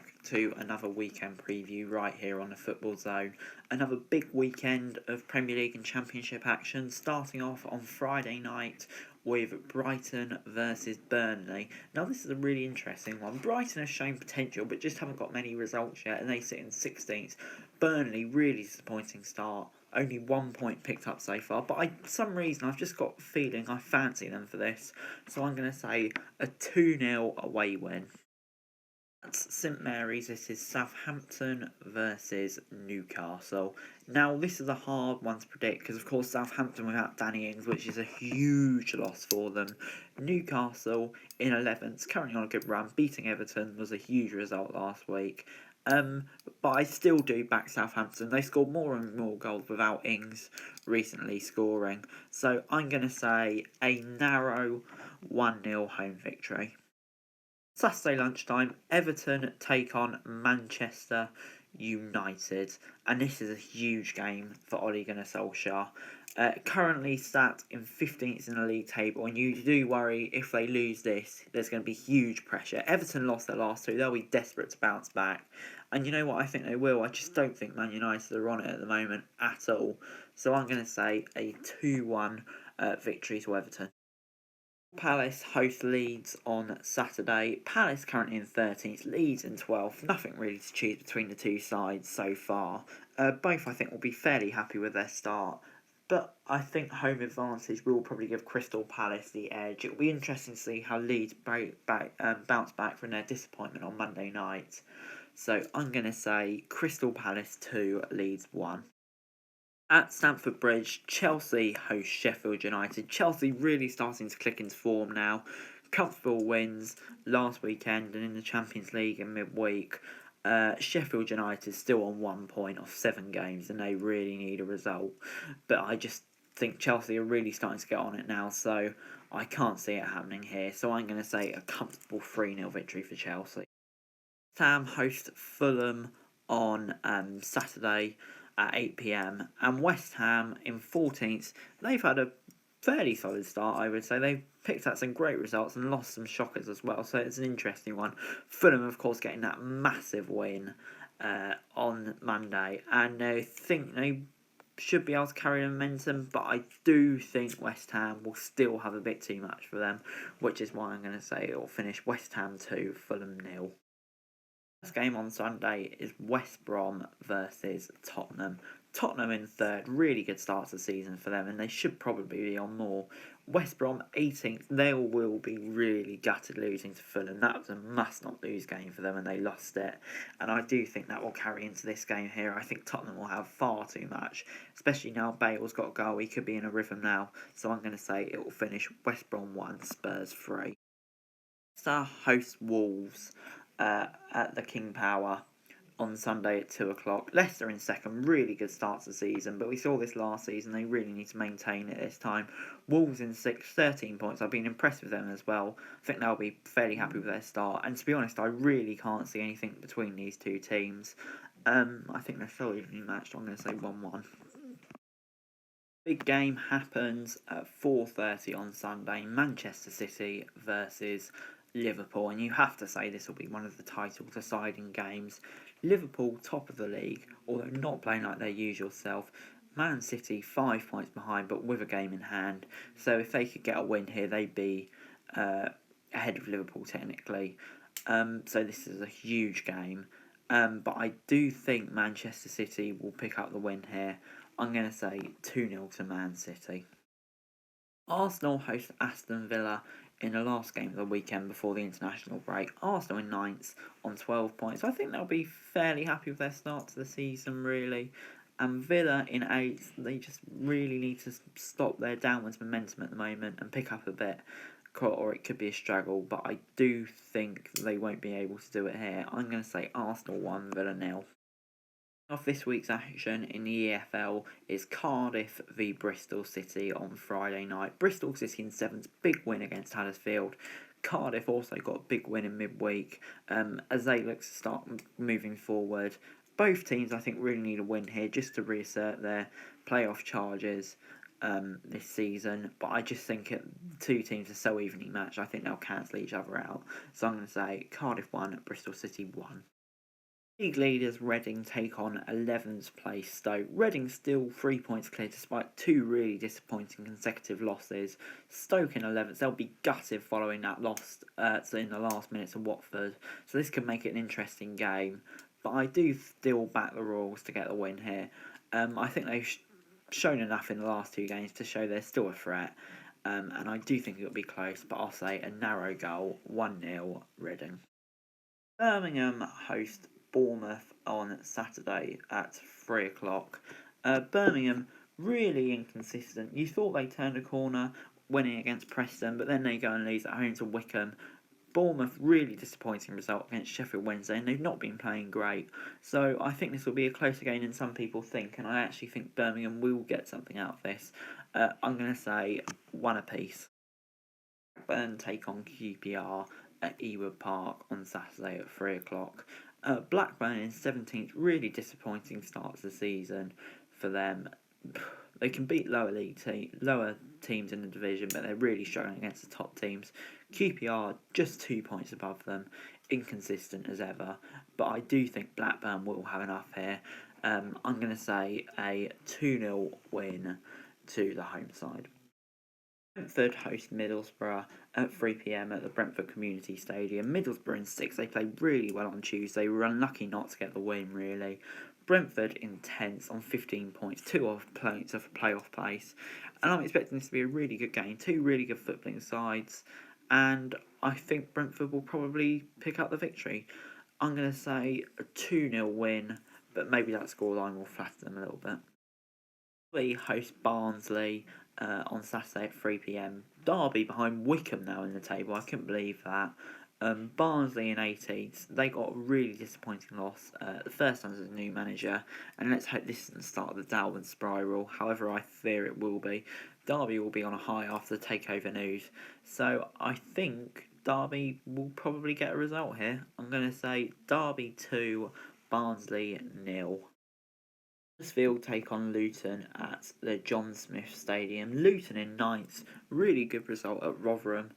back to another weekend preview right here on the Football Zone. Another big weekend of Premier League and Championship action, starting off on Friday night with Brighton versus Burnley. Now this is a really interesting one. Brighton has shown potential but just haven't got many results yet and they sit in 16th. Burnley, really disappointing start. Only 1 point picked up so far, but for some reason I've just got a feeling I fancy them for this. So I'm going to say a 2-0 away win. At St Mary's, this is Southampton versus Newcastle. Now, this is a hard one to predict because, of course, Southampton without Danny Ings, which is a huge loss for them. Newcastle in 11th, currently on a good run. Beating Everton was a huge result last week. But I still do back Southampton. They scored more and more goals without Ings recently scoring. So I'm going to say a narrow 1-0 home victory. Saturday lunchtime, Everton take on Manchester United, and this is a huge game for Ole Gunnar Solskjaer. Currently sat in 15th in the league table, and you do worry if they lose this, there's going to be huge pressure. Everton lost their last two, they'll be desperate to bounce back, and you know what, I think they will. I just don't think Man United are on it at the moment at all, so I'm going to say a 2-1 victory to Everton. Palace host Leeds on Saturday. Palace currently in 13th, Leeds in 12th. Nothing really to choose between the two sides so far. Both, I think, will be fairly happy with their start. But I think home advantage will probably give Crystal Palace the edge. It will be interesting to see how Leeds bounce back from their disappointment on Monday night. So I'm going to say Crystal Palace 2, Leeds 1. At Stamford Bridge, Chelsea host Sheffield United. Chelsea really starting to click into form now. Comfortable wins last weekend and in the Champions League in midweek. Sheffield United still on 1 point off 7 games and they really need a result. But I just think Chelsea are really starting to get on it now, so I can't see it happening here. So I'm going to say a comfortable 3-0 victory for Chelsea. Sam host Fulham on Saturday at 8 p.m. and West Ham in 14th. They've had a fairly solid start, I would say. They've picked up some great results and lost some shockers as well, so it's an interesting one. Fulham, of course, getting that massive win on Monday, and I think they should be able to carry momentum, but I do think West Ham will still have a bit too much for them, which is why I'm going to say it will finish West Ham 2, Fulham 0. First game on Sunday is West Brom versus Tottenham. Tottenham in third, really good start to the season for them, and they should probably be on more. West Brom 18th, they will be really gutted losing to Fulham. That was a must-not-lose game for them, and they lost it. And I do think that will carry into this game here. I think Tottenham will have far too much, especially now Bale's got a goal. He could be in a rhythm now, so I'm going to say it will finish West Brom 1, Spurs 3. Leicester host Wolves at the King Power on Sunday at 2 o'clock. Leicester in second, really good start to the season, but we saw this last season, they really need to maintain it this time. Wolves in 6th, 13 points. I've been impressed with them as well. I think they'll be fairly happy with their start, and to be honest, I really can't see anything between these two teams. I think they're so evenly matched. I'm going to say 1-1. Big game happens at 4:30 on Sunday. Manchester City versus Liverpool, and you have to say this will be one of the title deciding games. Liverpool top of the league, although not playing like their usual self. Man City 5 points behind, but with a game in hand. So if they could get a win here, they'd be ahead of Liverpool technically. So this is a huge game. But I do think Manchester City will pick up the win here. I'm going to say 2-0 to Man City. Arsenal host Aston Villa in the last game of the weekend before the international break. Arsenal in 9th on 12 points. I think they'll be fairly happy with their start to the season, really. And Villa in 8th, they just really need to stop their downwards momentum at the moment and pick up a bit, or it could be a struggle, but I do think they won't be able to do it here. I'm going to say Arsenal 1, Villa 0. Of this week's action in the EFL is Cardiff v Bristol City on Friday night. Bristol City in 7th, big win against Huddersfield. Cardiff also got a big win in midweek as they look to start moving forward. Both teams, I think, really need a win here just to reassert their playoff charges this season. But I just think the two teams are so evenly matched, I think they'll cancel each other out. So I'm going to say Cardiff 1, Bristol City 1. League leaders Reading take on 11th place Stoke. Reading still 3 points clear despite two really disappointing consecutive losses. Stoke in 11th, they'll be gutted following that loss in the last minutes of Watford. So this could make it an interesting game. But I do still back the Royals to get the win here. I think they've shown enough in the last two games to show they're still a threat. And I do think it'll be close, but I'll say a narrow goal, 1-0 Reading. Birmingham host Bournemouth on Saturday at 3 o'clock. Birmingham really inconsistent. You thought they turned a corner winning against Preston, but then they go and lose at home to Wycombe. Bournemouth really disappointing result against Sheffield Wednesday, and they've not been playing great. So I think this will be a closer game than some people think, and I actually think Birmingham will get something out of this. I'm going to say one apiece. Blackburn take on QPR at Ewood Park on Saturday at 3 o'clock. Blackburn in 17th, really disappointing start to the season for them. They can beat lower teams in the division, but they're really struggling against the top teams. QPR just 2 points above them, inconsistent as ever. But I do think Blackburn will have enough here. I'm going to say a 2-0 win to the home side. Brentford host Middlesbrough at 3 p.m. at the Brentford Community Stadium. Middlesbrough in 6th, they played really well on Tuesday. Were unlucky not to get the win, really. Brentford in 10th on 15 points, 2 off points of playoff place. And I'm expecting this to be a really good game. Two really good footballing sides. And I think Brentford will probably pick up the victory. I'm going to say a 2-0 win, but maybe that scoreline will flatter them a little bit. We host Barnsley on Saturday at 3 p.m. Derby behind Wycombe now in the table. I couldn't believe that. Barnsley in 18th. They got a really disappointing loss the first time as a new manager, and let's hope this isn't the start of the downward spiral. However, I fear it will be. Derby will be on a high after the takeover news, so I think Derby will probably get a result here. I'm going to say Derby 2, Barnsley 0. Huddersfield take on Luton at the John Smith Stadium. Luton in 9th, really good result at Rotherham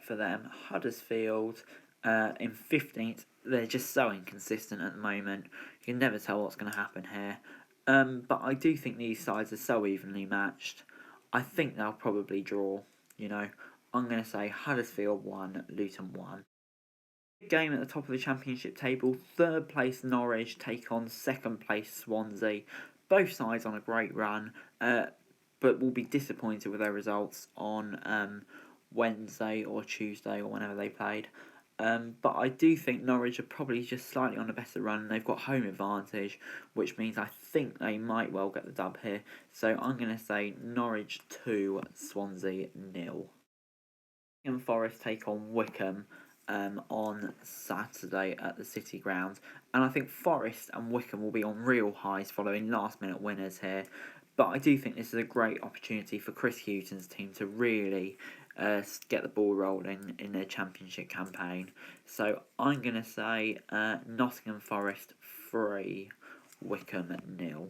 for them. Huddersfield in 15th, they're just so inconsistent at the moment. You can never tell what's going to happen here. But I do think these sides are so evenly matched. I think they'll probably draw, I'm going to say Huddersfield 1, Luton 1. Game at the top of the Championship table. 3rd place Norwich take on 2nd place Swansea. Both sides on a great run, but will be disappointed with their results on Wednesday or Tuesday or whenever they played. But I do think Norwich are probably just slightly on a better run. They've got home advantage, which means I think they might well get the dub here. So I'm going to say Norwich 2, Swansea 0. Nottingham Forest take on Wycombe on Saturday at the City Ground, and I think Forest and Wycombe will be on real highs following last minute winners here. But I do think this is a great opportunity for Chris Hughton's team to really get the ball rolling in their Championship campaign. So I'm going to say Nottingham Forest 3, Wycombe 0.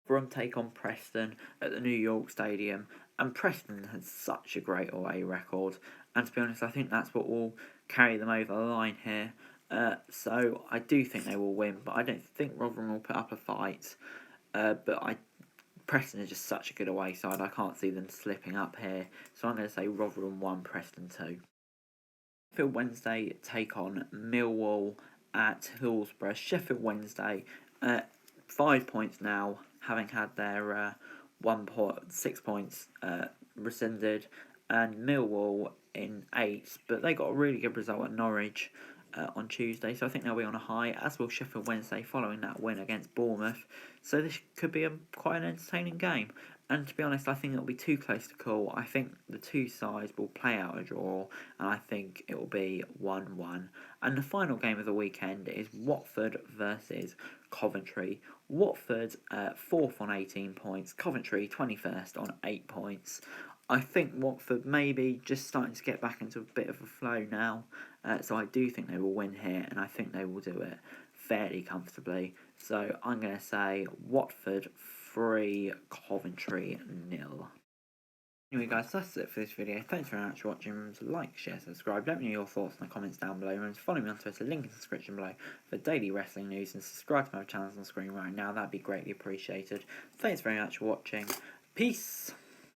Brom take on Preston at the New York Stadium, and Preston has such a great away record, and to be honest I think that's what will carry them over the line here. So I do think they will win, but I don't think Rotherham will put up a fight. Preston is just such a good away side, I can't see them slipping up here, so I'm going to say Rotherham 1, Preston 2. Sheffield Wednesday take on Millwall at Hillsborough. Sheffield Wednesday 5 points now, having had their 6 points rescinded, and Millwall in 8th, but they got a really good result at Norwich on Tuesday, so I think they'll be on a high, as will Sheffield Wednesday following that win against Bournemouth. So this could be quite an entertaining game, and to be honest I think it'll be too close to call. I think the two sides will play out a draw, and I think it will be 1-1. And the final game of the weekend is Watford versus Coventry. Watford 4th on 18 points, Coventry 21st on 8 points. I think Watford maybe just starting to get back into a bit of a flow now, so I do think they will win here, and I think they will do it fairly comfortably. So I'm going to say Watford 3, Coventry 0. Anyway guys, that's it for this video. Thanks very much for watching. Remember to like, share, subscribe. Let me know your thoughts in the comments down below. Remember to follow me on Twitter, link in the description below for daily wrestling news, and subscribe to my channels on the screen right now. That'd be greatly appreciated. Thanks very much for watching. Peace!